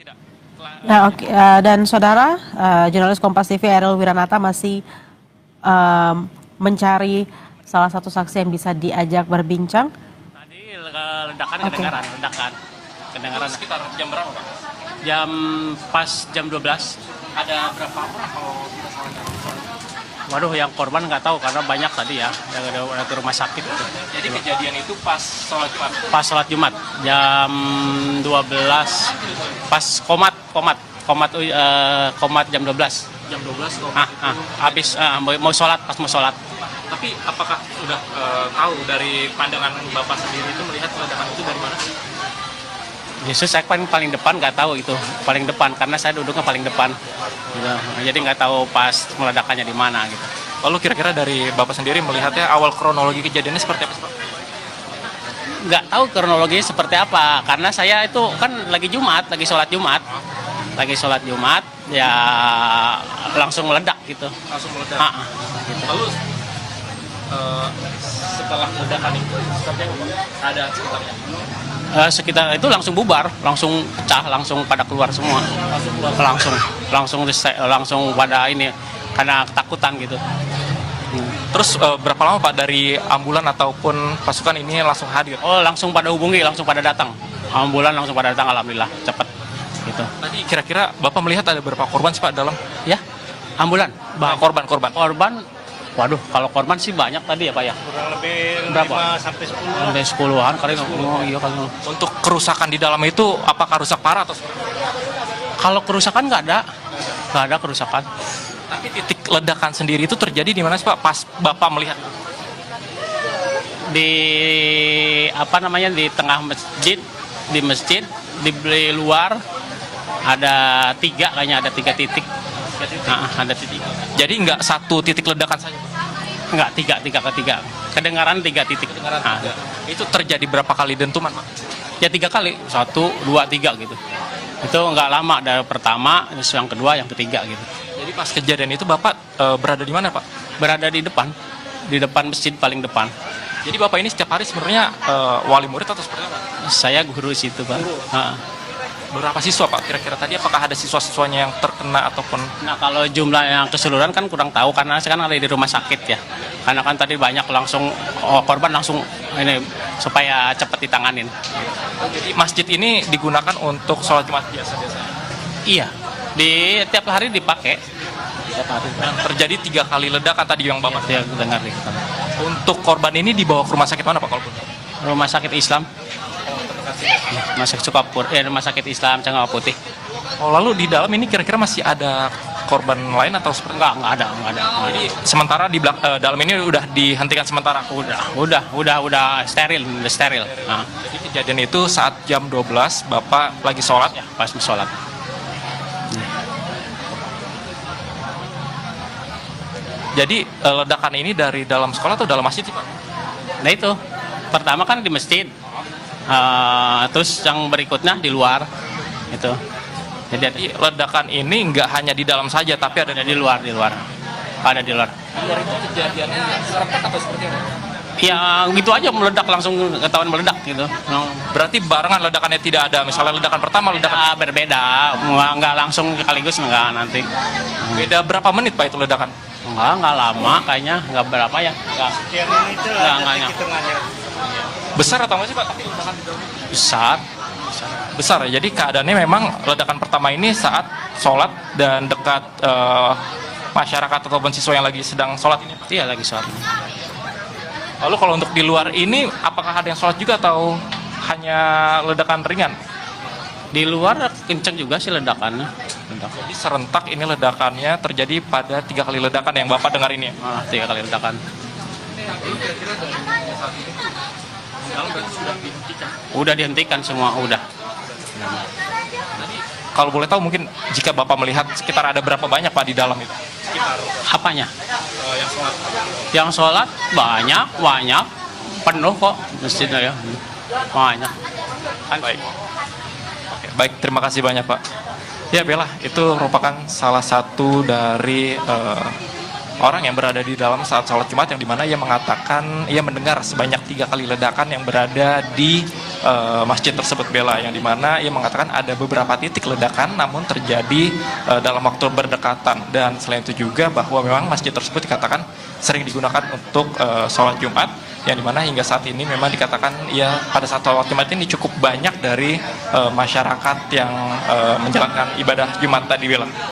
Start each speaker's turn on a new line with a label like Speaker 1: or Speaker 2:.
Speaker 1: tidak?
Speaker 2: Nah, oke. Dan saudara, jurnalis Kompas TV Ariel Wiranata masih mencari salah satu saksi yang bisa diajak berbincang.
Speaker 3: Tadi ledakan kedengaran, kedengaran.
Speaker 1: Sekitar jam berapa, Pak?
Speaker 3: Jam 12.
Speaker 1: Ada berapa orang kalau tidak salah?
Speaker 3: Waduh, yang korban nggak tahu karena banyak tadi ya, yang ada ke rumah sakit.
Speaker 1: Jadi kejadian itu pas sholat Jumat.
Speaker 3: Pas sholat Jumat jam 12, pas komat jam 12.
Speaker 1: Jam 12 kok.
Speaker 3: Habis mau sholat, pas mau sholat.
Speaker 1: Tapi apakah sudah tahu dari pandangan Bapak sendiri itu melihat ledakan itu dari mana?
Speaker 3: Justru saya paling depan, nggak tahu itu paling depan karena saya duduknya paling depan. Gitu. Jadi nggak tahu pas meledakannya di mana gitu.
Speaker 1: Lalu kira-kira dari Bapak sendiri melihatnya awal kronologi kejadiannya seperti apa, Pak?
Speaker 3: Nggak tahu kronologinya seperti apa karena saya itu kan lagi sholat Jumat ya langsung meledak gitu.
Speaker 1: Langsung meledak. Lalu setelah ledakan itu seperti apa, Pak? Ada sekitarnya?
Speaker 3: Sekitar itu langsung bubar, langsung pecah, langsung pada keluar semua, langsung pada ini karena ketakutan gitu.
Speaker 1: Terus berapa lama, Pak, dari ambulan ataupun pasukan ini langsung hadir?
Speaker 3: Oh, langsung pada hubungi, langsung pada datang. Ambulan langsung pada datang, alhamdulillah cepat gitu.
Speaker 1: Tadi kira-kira Bapak melihat ada berapa korban sih, Pak, dalam?
Speaker 3: Ya, ambulan.
Speaker 1: Korban.
Speaker 3: Waduh, kalau korban sih banyak tadi ya, Pak ya.
Speaker 4: Kurang lebih
Speaker 3: Berapa?
Speaker 4: 5 sampai 10.
Speaker 3: Sampai 10-an kali. Oh, iya kali.
Speaker 1: Untuk kerusakan di dalam itu apakah rusak parah atau seperti apa?
Speaker 3: Kalau kerusakan nggak ada kerusakan.
Speaker 1: Tapi titik ledakan sendiri itu terjadi di mana sih, Pak? Pas Bapak melihat?
Speaker 3: Di di tengah masjid, di luar ada tiga titik. Ada titik.
Speaker 1: Jadi nggak satu titik ledakan saja, Pak?
Speaker 3: Enggak, tiga. Kedengaran 3 titik.
Speaker 1: Itu terjadi berapa kali dentuman, Pak?
Speaker 3: Ya 3 kali, 1, 2, 3 gitu. Itu nggak lama dari pertama, terus yang kedua, yang ketiga gitu.
Speaker 1: Jadi pas kejadian itu Bapak berada di mana, Pak?
Speaker 3: Berada di depan masjid paling depan.
Speaker 1: Jadi Bapak ini setiap hari sebenarnya wali murid atau seperti apa?
Speaker 3: Saya guru situ, Pak.
Speaker 1: Berapa siswa, Pak? Kira-kira tadi apakah ada siswa-siswanya yang terkena ataupun?
Speaker 3: Nah, kalau jumlah yang keseluruhan kan kurang tahu karena saya kan ada di rumah sakit ya. Karena kan tadi banyak korban langsung ini supaya cepat ditanganin.
Speaker 1: Jadi masjid ini digunakan untuk sholat Jumat biasa-biasa?
Speaker 3: Iya, di tiap hari dipakai.
Speaker 1: Dan terjadi 3 kali ledakan tadi yang Bapak
Speaker 3: dengar.
Speaker 1: Untuk korban ini dibawa ke rumah sakit mana, Pak? Kalau
Speaker 3: Rumah sakit Islam. Rumah sakit Sukapur, Rumah sakit Islam Cangkawang Putih.
Speaker 1: Oh, lalu di dalam ini kira-kira masih ada korban lain atau seperti?
Speaker 3: Enggak ada.
Speaker 1: Jadi sementara di dalam ini udah dihentikan sementara.
Speaker 3: Udah steril.
Speaker 1: Jadi kejadian itu saat jam 12 Bapak lagi sholat
Speaker 3: Ya, pas sholat.
Speaker 1: Jadi ledakan ini dari dalam sekolah atau dalam masjid sih, Pak?
Speaker 3: Nah itu, pertama kan di masjid, terus yang berikutnya di luar, itu.
Speaker 1: Jadi ledakan ini nggak hanya di dalam saja, tapi ada
Speaker 3: Ada di luar. Ada di luar.
Speaker 1: luar itu kejadiannya serentak atau seperti apa?
Speaker 3: Ya gitu aja meledak, langsung ketahuan meledak gitu.
Speaker 1: Berarti barengan ledakannya tidak ada, misalnya ledakan pertama, ledakan
Speaker 3: Berbeda, nggak langsung sekaligus nggak nanti.
Speaker 1: beda berapa menit, Pak, itu ledakan?
Speaker 3: Nggak lama kayaknya, nggak berapa ya.
Speaker 4: Sekian itu
Speaker 3: Nggak,
Speaker 4: ada
Speaker 3: nggak.
Speaker 4: hitungannya.
Speaker 1: Besar atau nggak sih, Pak? Tapi ledakan di dalam
Speaker 3: Besar.
Speaker 1: ya. Jadi keadaannya memang ledakan pertama ini saat sholat dan dekat masyarakat ataupun siswa yang lagi sedang sholat ini, Pak.
Speaker 3: Iya, lagi sholat.
Speaker 1: Lalu kalau untuk di luar ini, apakah ada yang sholat juga atau hanya ledakan ringan?
Speaker 3: Di luar kenceng juga sih ledakannya.
Speaker 1: Jadi serentak ini ledakannya terjadi pada 3 kali ledakan yang Bapak dengar ini ya?
Speaker 3: 3 kali ledakan. Udah dihentikan semua, udah.
Speaker 1: Kalau boleh tahu mungkin jika Bapak melihat sekitar ada berapa banyak, Pak, di dalam itu?
Speaker 3: Apanya?
Speaker 1: Yang sholat.
Speaker 3: Yang sholat banyak, penuh kok masjidnya ya. Banyak.
Speaker 1: Baik. Oke, baik, terima kasih banyak, Pak. Ya, Bella, itu merupakan salah satu dari orang yang berada di dalam saat sholat Jumat, yang dimana ia mengatakan ia mendengar sebanyak 3 kali ledakan yang berada di masjid tersebut, Bella, yang dimana ia mengatakan ada beberapa titik ledakan namun terjadi dalam waktu berdekatan, dan selain itu juga bahwa memang masjid tersebut dikatakan sering digunakan untuk sholat Jumat, yang dimana hingga saat ini memang dikatakan ya pada saat sholat Jumat ini cukup banyak dari masyarakat yang menjalankan ibadah Jumat tadi, Bella.